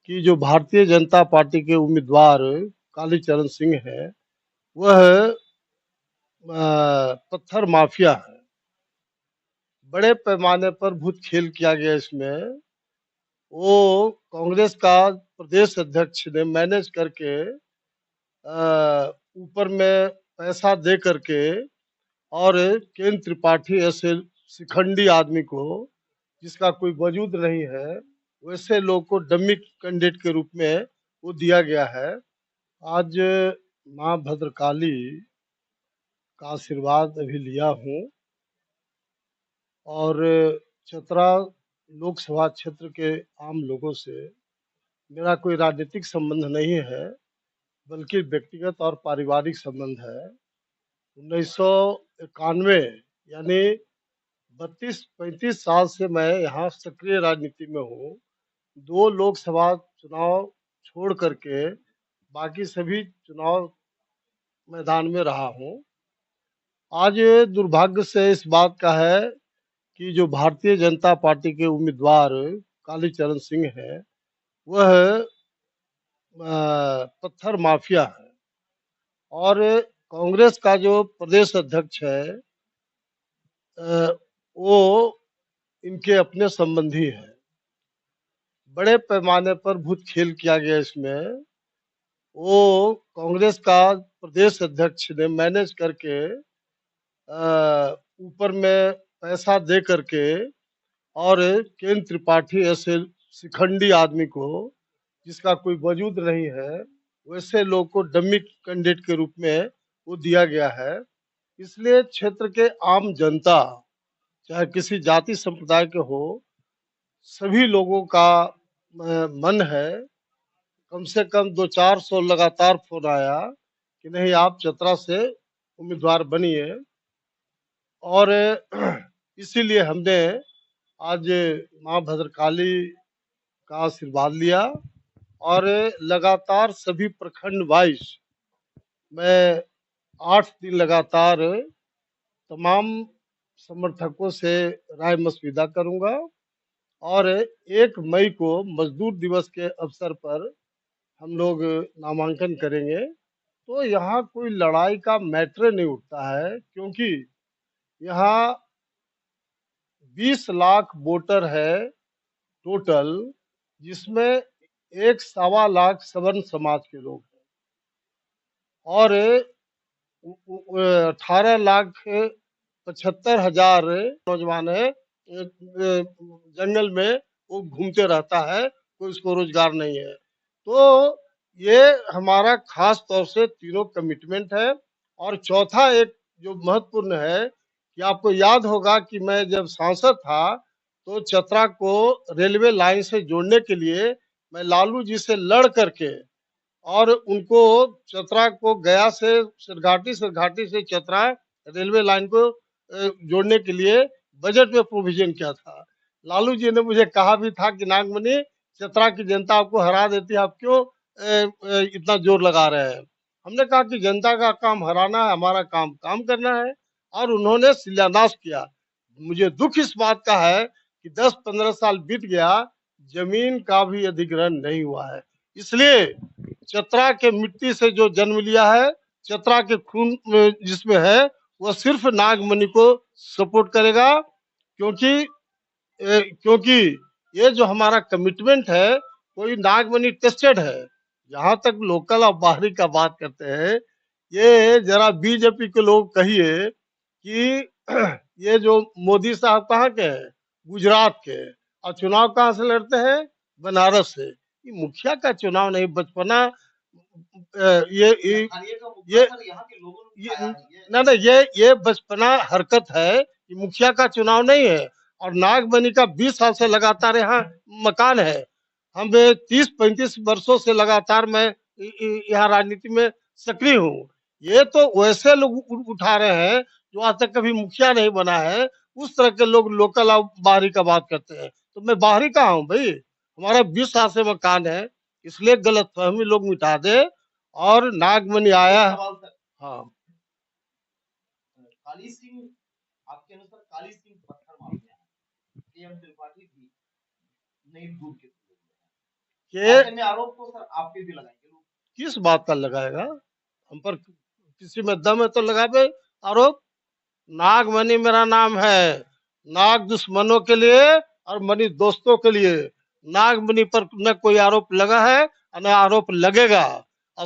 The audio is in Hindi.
कि जो भारतीय जनता पार्टी के उम्मीदवार कालीचरण सिंह है, वह पत्थर माफिया है। बड़े पैमाने पर भूत खेल किया गया इसमें। वो कांग्रेस का प्रदेश अध्यक्ष ने मैनेज करके ऊपर में पैसा दे करके और केंद्र त्रिपाठी ऐसे शिखंडी आदमी को, जिसका कोई वजूद नहीं है, वैसे लोग को डमी कैंडिडेट के रूप में वो दिया गया है। आज माँ भद्रकाली का आशीर्वाद अभी लिया हूँ और चतरा लोकसभा क्षेत्र के आम लोगों से मेरा कोई राजनीतिक संबंध नहीं है, बल्कि व्यक्तिगत और पारिवारिक संबंध है। 1991 यानी 32-35 साल से मैं यहाँ सक्रिय राजनीति में हूँ। 2 लोकसभा चुनाव छोड़ करके बाकी सभी चुनाव मैदान में रहा हूँ। आज दुर्भाग्य से इस बात का है कि जो भारतीय जनता पार्टी के उम्मीदवार कालीचरण सिंह है, वह पत्थर माफिया है और कांग्रेस का जो प्रदेश अध्यक्ष है, वो इनके अपने संबंधी है। बड़े पैमाने पर भूत खेल किया गया इसमें। वो कांग्रेस का प्रदेश अध्यक्ष ने मैनेज करके ऊपर में पैसा दे करके और केंद्र त्रिपाठी ऐसे शिखंडी आदमी को, जिसका कोई वजूद नहीं है, वैसे लोग को डमी कैंडिडेट के रूप में वो दिया गया है। इसलिए क्षेत्र के आम जनता, चाहे किसी जाति संप्रदाय के हो, सभी लोगों का मन है। कम से कम 200-400 लगातार फोन आया कि नहीं, आप चतरा से उम्मीदवार बनिए। और इसीलिए हमने आज माँ भद्रकाली का आशीर्वाद लिया और लगातार सभी प्रखंड वाइज मैं 8 दिन लगातार तमाम समर्थकों से राय मशविरा करूंगा और 1 मई को मजदूर दिवस के अवसर पर हम लोग नामांकन करेंगे। तो यहाँ कोई लड़ाई का मैटर नहीं उठता है, क्योंकि यहाँ 20 लाख वोटर है टोटल, जिसमें 1-1.25 लाख सवर्ण समाज के लोग हैं और 18,75,000 नौजवान है। जंगल में वो घूमते रहता है, कोई उसको रोजगार नहीं है। तो ये हमारा खास तौर से तीनों कमिटमेंट है। और चौथा एक जो महत्वपूर्ण है कि आपको याद होगा कि मैं जब सांसद था तो चतरा को रेलवे लाइन से जोड़ने के लिए मैं लालू जी से लड़ करके और उनको चतरा को गया से सिरघाटी, सिरघाटी से चतरा रेलवे लाइन को जोड़ने के लिए बजट में प्रोविजन किया था। लालू जी ने मुझे कहा भी था कि नागमणि, चतरा की जनता आपको हरा देती है, आप क्यों इतना जोर लगा रहे हैं। हमने कहा कि जनता का काम हराना है, हमारा काम काम करना है। और उन्होंने शिलान्यास किया। मुझे दुख इस बात का है कि 10-15 साल बीत गया, जमीन का भी अधिग्रहण नहीं हुआ है। इसलिए चतरा के मिट्टी से जो जन्म लिया है, चतरा के खून में जिसमें है, वह सिर्फ नागमणि को सपोर्ट करेगा। क्योंकि क्योंकि ये जो हमारा कमिटमेंट है, कोई नागमणि टेस्टेड है। जहां तक लोकल और बाहरी का बात करते हैं, ये जरा बीजेपी के लोग कहिए कि ये जो मोदी साहब कहाँ के हैं, गुजरात के, और चुनाव कहाँ से लड़ते हैं, बनारस से। ये मुखिया का चुनाव नहीं, बचपना ये ना ना, ये बचपना हरकत है। ये मुखिया का चुनाव नहीं है। और नागमणि का 20 साल से लगातार यहाँ मकान है। हम 30-35 वर्षों से लगातार मैं यहाँ राजनीति में सक्रिय हूँ। ये तो वैसे लोग उठा रहे हैं जो आज तक कभी मुखिया नहीं बना है। उस तरह के लोग लोकल और बाहरी का बात करते हैं। तो मैं बाहरी कहाँ हूँ भाई, हमारा 20 साल से मकान है। इसलिए गलतफहमी लोग मिटा दे। और नागमणि आया। हाँ, काली सिंह, आपके अनुसार काली सिंह पत्थर माफिया है, केएम त्रिपाठी भी नई दूध के कि ऐसे में आरोप तो सर आप पे भी लगाएंगे लोग। किस बात का लगाएगा? हम पर किसी में दम है तो लगावे आरोप। नागमणि मेरा नाम है, नाग दुश्मनों के लिए और मणि दोस्तों के लिए। नागमणि पर न कोई आरोप लगा है और न आरोप लगेगा। और